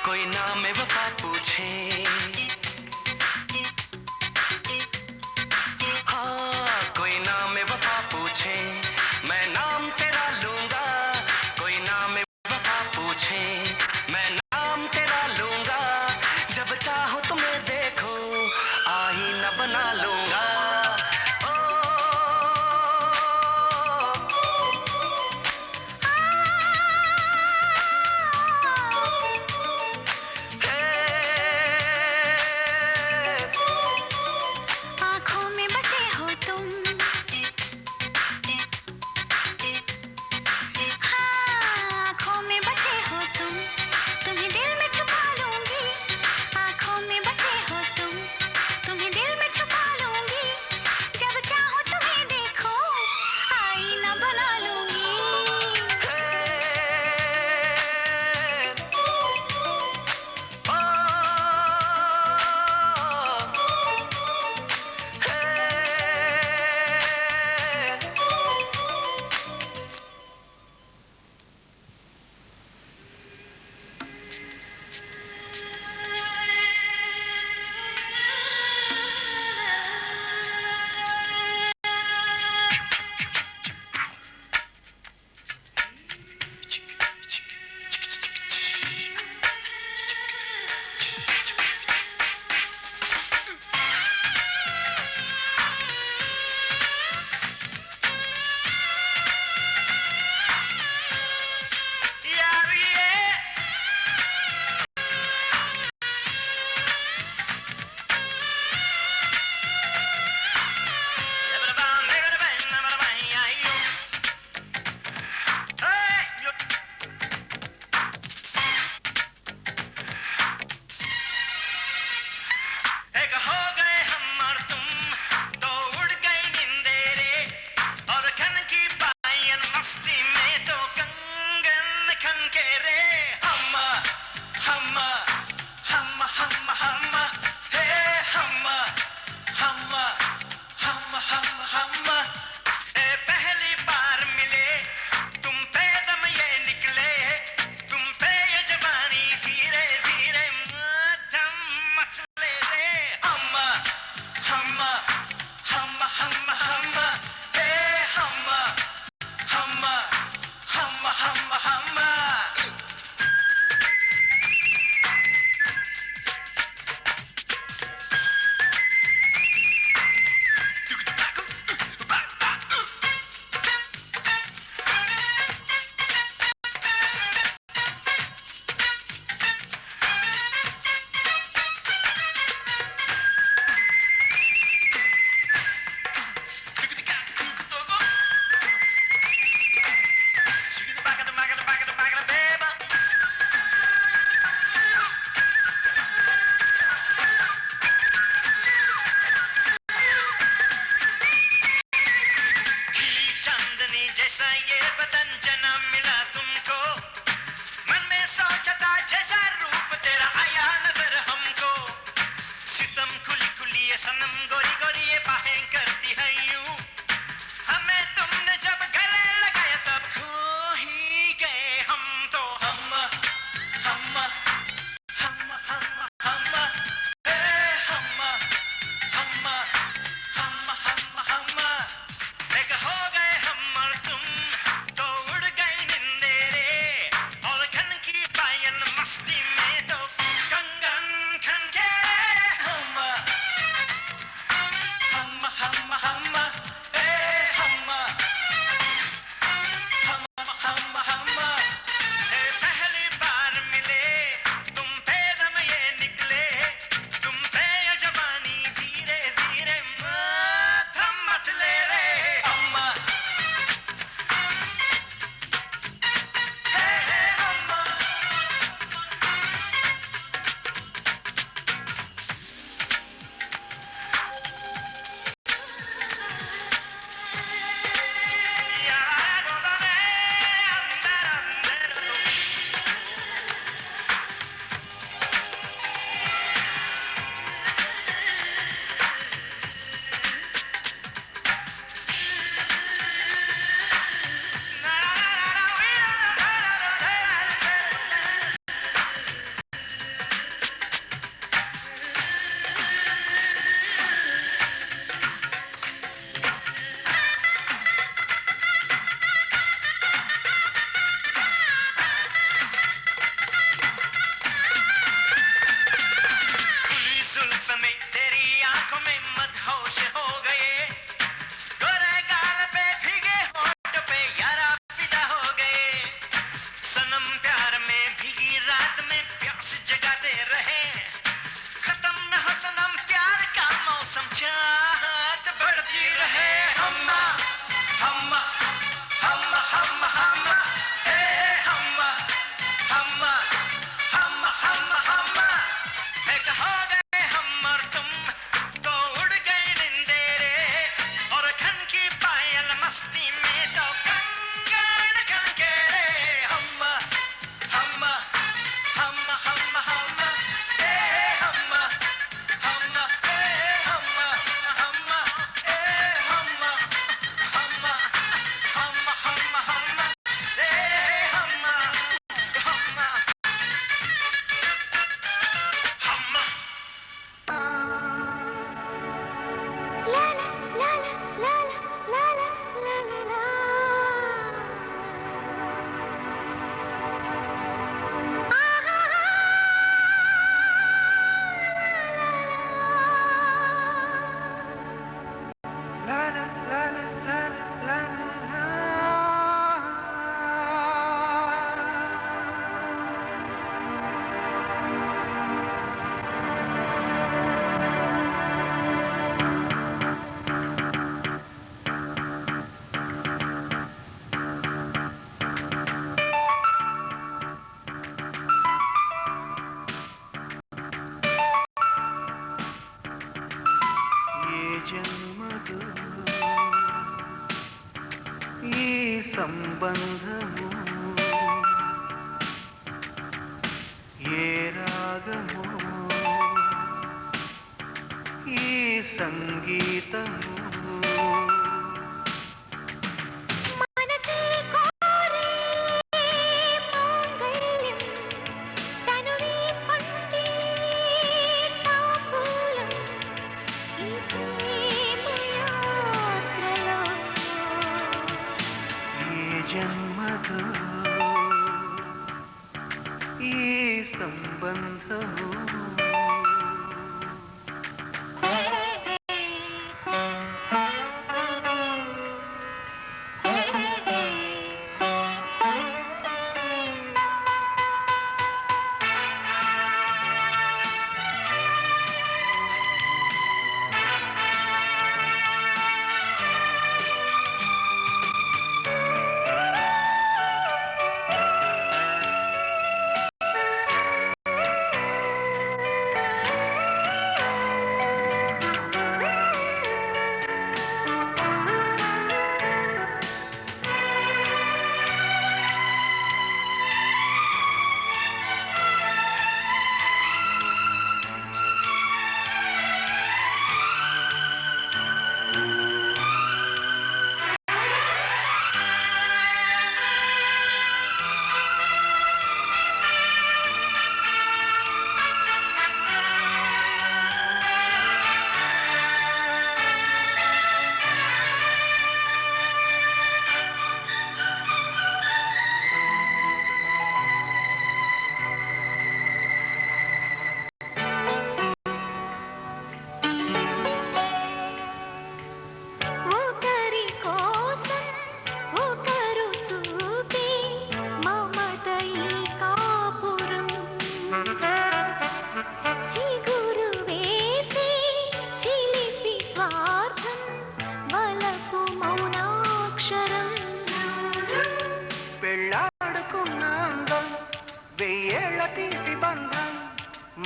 कोई नाम वफा पूछे, हाँ कोई नाम वफा पूछे, मैं नाम तेरा लूंगा। कोई नाम वफा पूछे, मैं नाम तेरा लूंगा। जब चाहो तुम्हें देखो, आईना बना लूंगा। సంబంధము ఏ రాగము ఈ సంగీతము జన్మదు ఈ సంబంధము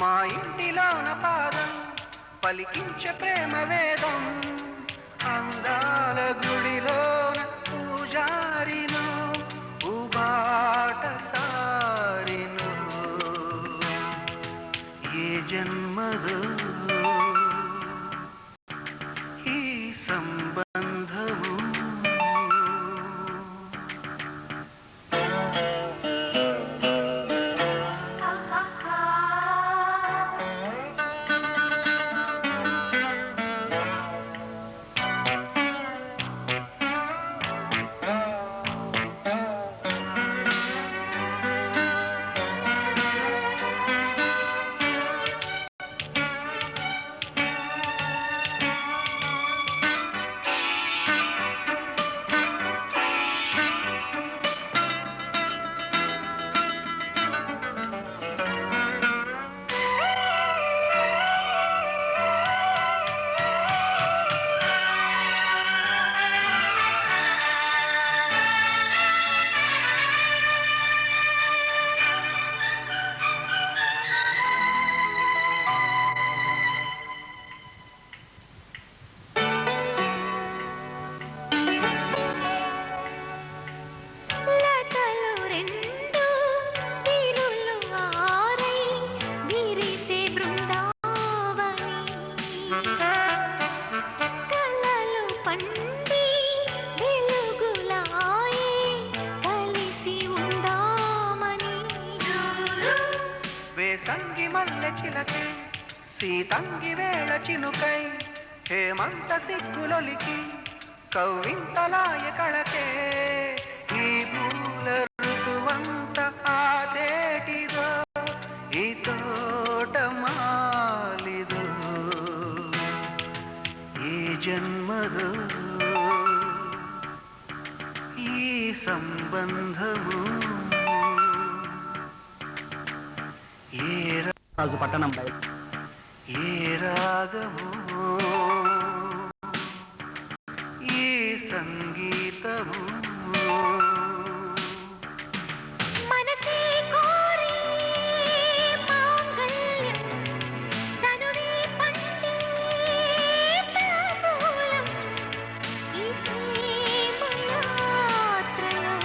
మా ఇంటిలోన పాదం పలికించే ప్రేమ వేదం అందాల గుడిలోన పూజారిను ఉబాట సారిను ఏ జన్మదో ఈ సంబంధము వేసంగి మల్లె చిలకే సీతంగి వేళ చినుకై హేమంత సిగ్గులొలికి కవ్వింతలాయ కళకే ఈ పూల ఋతువంత ఆదేటిదో ఈ తోట మాలిదో ఈ జన్మదో ఈ సంబంధము రాజు పట్టణం బయట ఏ రాగము ఈ సంగీతము ఈ ప్రేమ యాత్రలో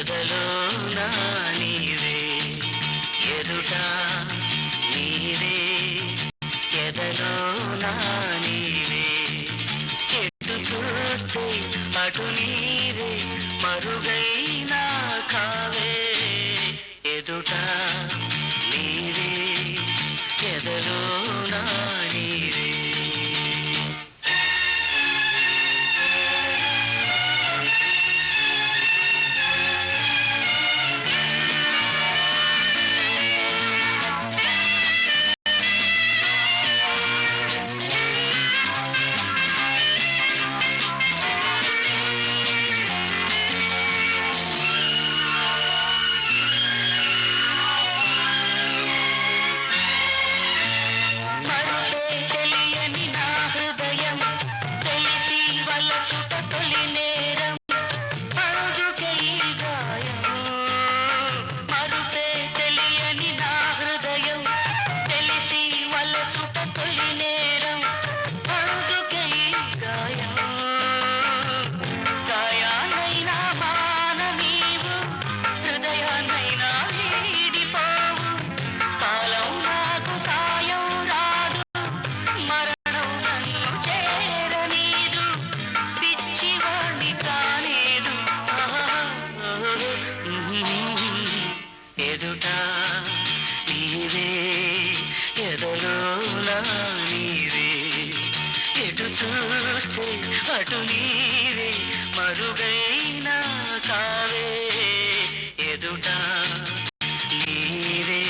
ఎదలో నా నీవే ఎదుట నీవే ఎదలో నా నీవే ఎటు చూస్తే అటు నీవే మరుగైనా కావే ఎదుట నీవే ఎదలో నా నీవే ఎదుట నీవే ఎదలో నా నీవే ఎటు చూస్తే అటు నీవే మరుగైనా కావే ఎదుట నీవే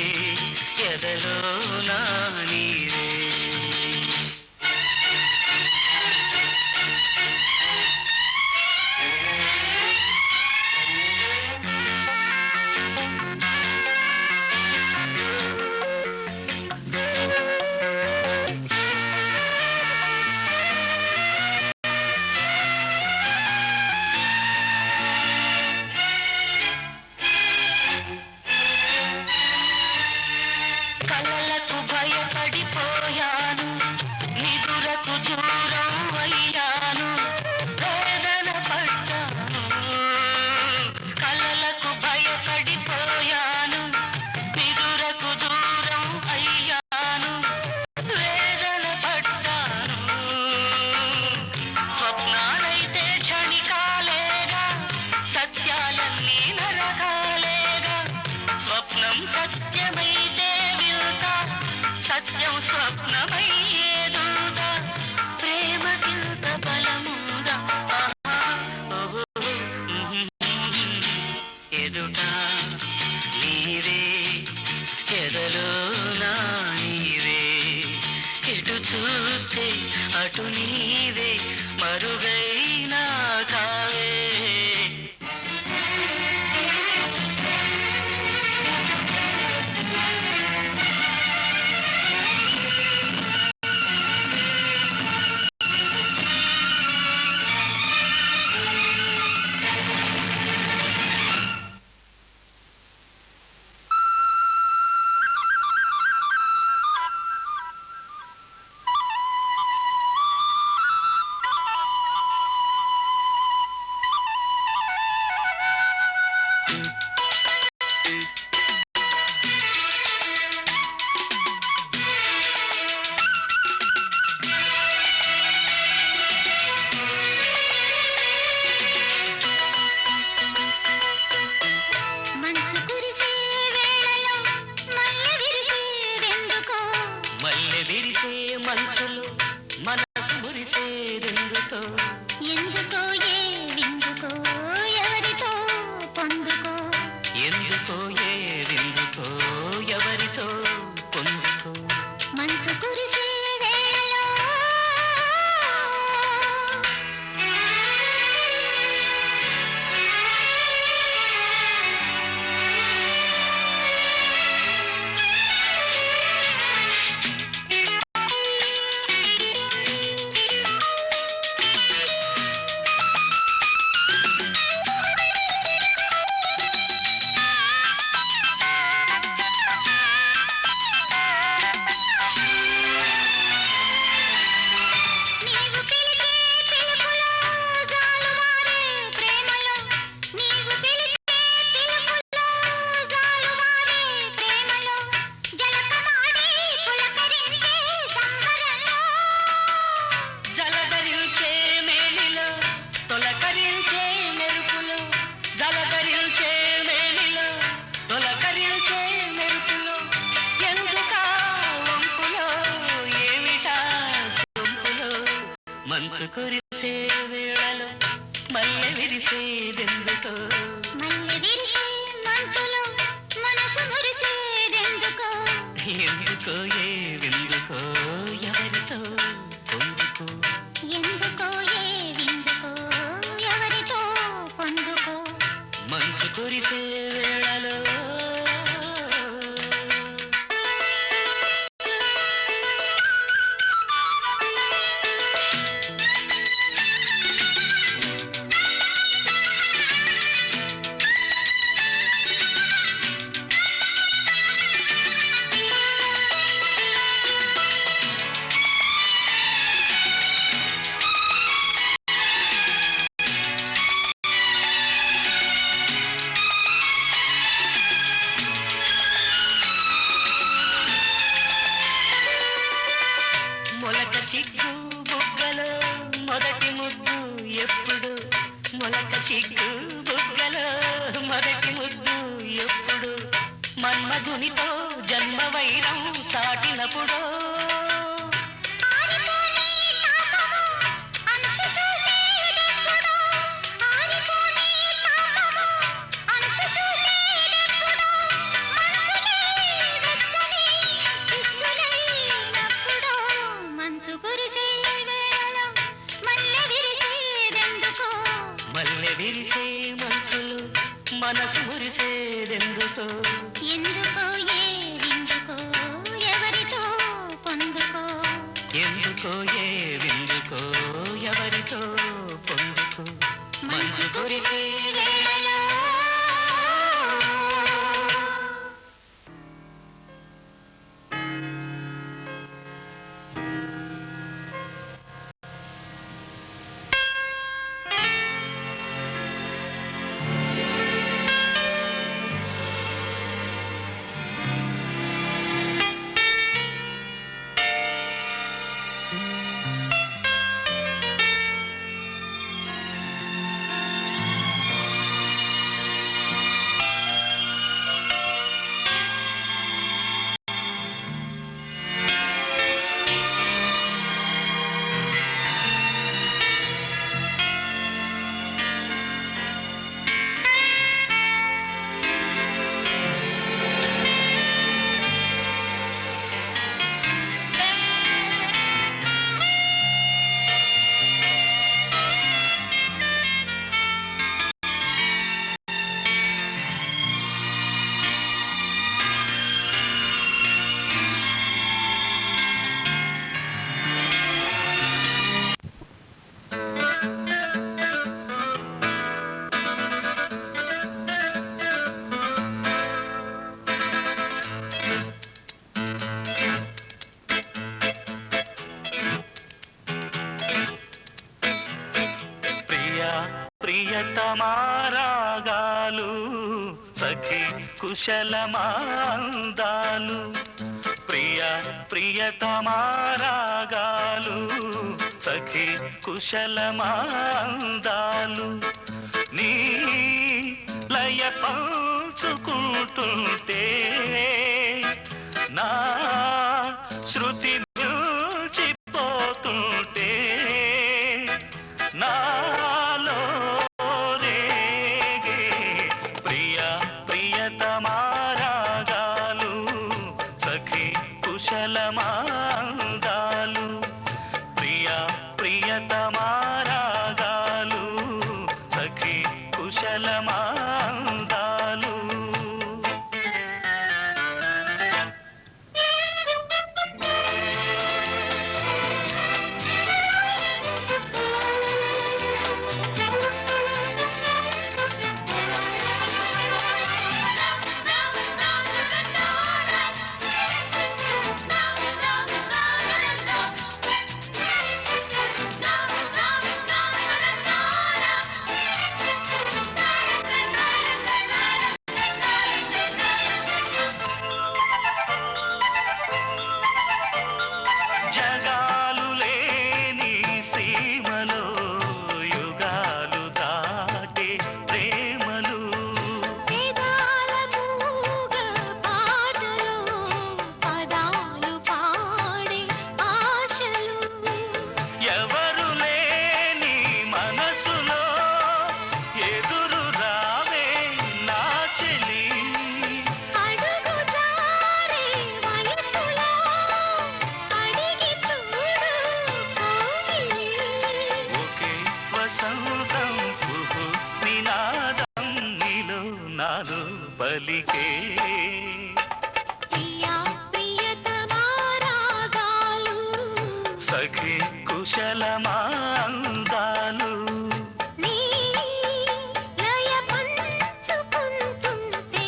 ఎదలో నా నీవే కలలకు భయపడిపోయాను నిదురకు దూరం అయ్యాను వేదన పడ్డాను కలలకు భయపడిపోయాను నిదురకు దూరం అయ్యాను వేదన పడ్డాను స్వప్నాలైతే క్షణికాలేగా సత్యాలన్నీ నరకాలేగా స్వప్నం సత్యమైతే సత్యం స్వప్నమయ్యేదుగా ప్రేమకింత బలముగా ఎదుట నీవే ఎదలో నా నీవే ఎటు చూస్తే అటు నీవే మరుగైనా కావే మల్లె విరిసే మంచులు మనసు మురిసేదెందుకో ఎందుకో ఏ విందుకో ఎవరితో పొందుకో ఎందుకో ఏ విందుకో ఎవరితో పొందుకో మంచు కురిసే వేళలో మంచు కురిసే వేళలో మల్లె విరిసేదెందుకో మల్లె విరిసే మంచులో మనసు మురిసేదెందుకో ఎందుకో ఏ విందుకో ఎవరితో పొందుకో ఎందుకో ఏ విందుకో ఎవరితో పొందుకో మంచు కురిసే వేళలో మొలక చిగ్గు బుగ్గలో మొదటి ముద్దు ఎప్పుడు మొలక చిగ్గు బుగ్గలో మొదటి ముద్దు ఎప్పుడు మన్మధునితో జన్మ వైరం చాటినప్పుడు ఆరిపోని తాపము అంతు చూసేదెప్పుడో ఆరిపోని తాపము అంతు చూసేదెప్పుడో మనసులే వెచ్చని కిస్సులైనప్పుడు మంచు కురిసే వేళలో మల్లె విరిసేదెందుకో మల్లె విరిసే మంచులు మనసు మురిసేదెందుకో ఎందుకో ఏ విందుకో ఎవరితో పొందుకో ఎందుకో ఏ విందుకో ఎవరితో పొందుకో మంచు కురిసే వేళలో ప్రియతమారాగాలు సఖి కుశలమాందాలు ప్రియతమారాగాలు సఖి కుశలమాందాలు నీ లయ పంచుకుంటుంటే నా శృతి మిల్చిపోతుంటే నాలో రేగే ప్రియతమారాగాలు సఖి కుశలమాందాలు ప్రియతమారాగాలు సఖి కుశలమాందాలు నాలో పలికే ప్రియా ప్రియతమా రాగాలు సఖి కుశలమా అందాలు నీ లయ పంచుకుంటుంటే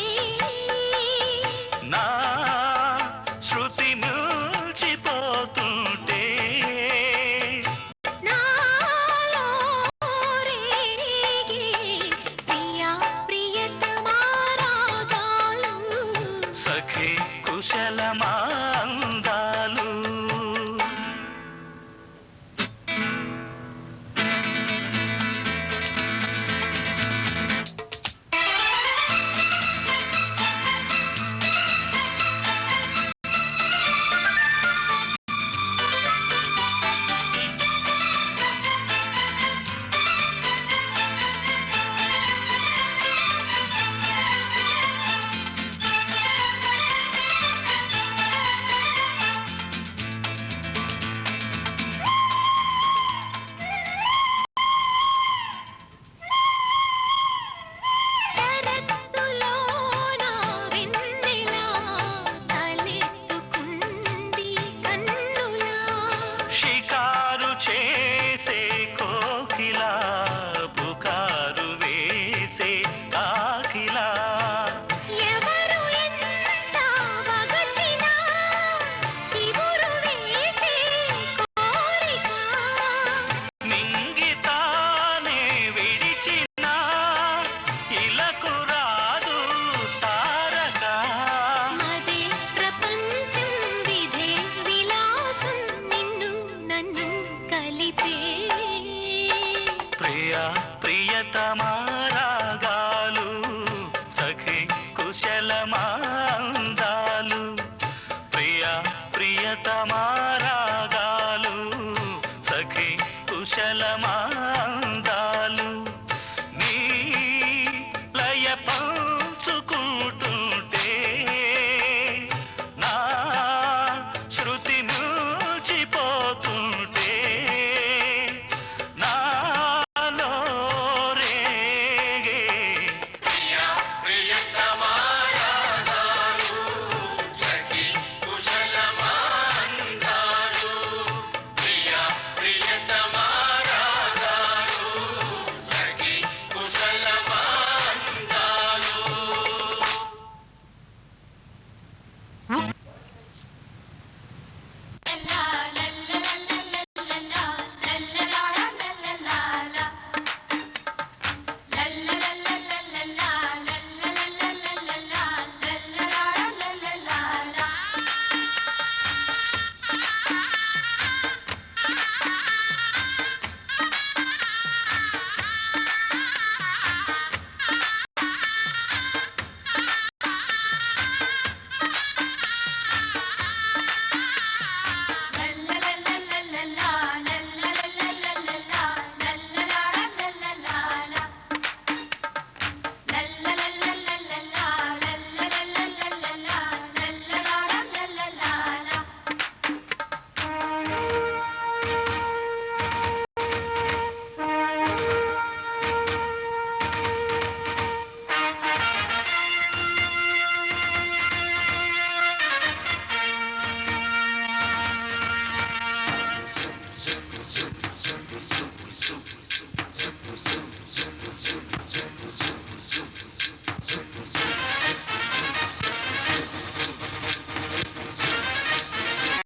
నా శృతి మిల్చిపోతుంటే నాలో రేగే ప్రియా ప్రియతమా రాగాలు సఖి కుశలమా అందాలు శరత్తులోన వెన్నెలా తలెత్తుకుంది కన్నులా షికారు చేసే కోకిలా పుకారు వేసే కాకిలా ఎవరు ఎంత వగచినా చివురు వేసే కోరిక నింగితానే విడిచిన ఇలకు రాదు తారక మదే ప్రపంచం విధే విలాసం నిన్ను నన్ను కలిపే ప్రియా ప్రియతమా రాగాలు సఖి కుశలమా అందాలు ప్రియా ప్రియతమా రాగాలు సఖి కుశలమా అందాలు నీ లయ పంచుకుంటుంటే నా శృతి మిల్చిపోతుంటే నాలో రేగే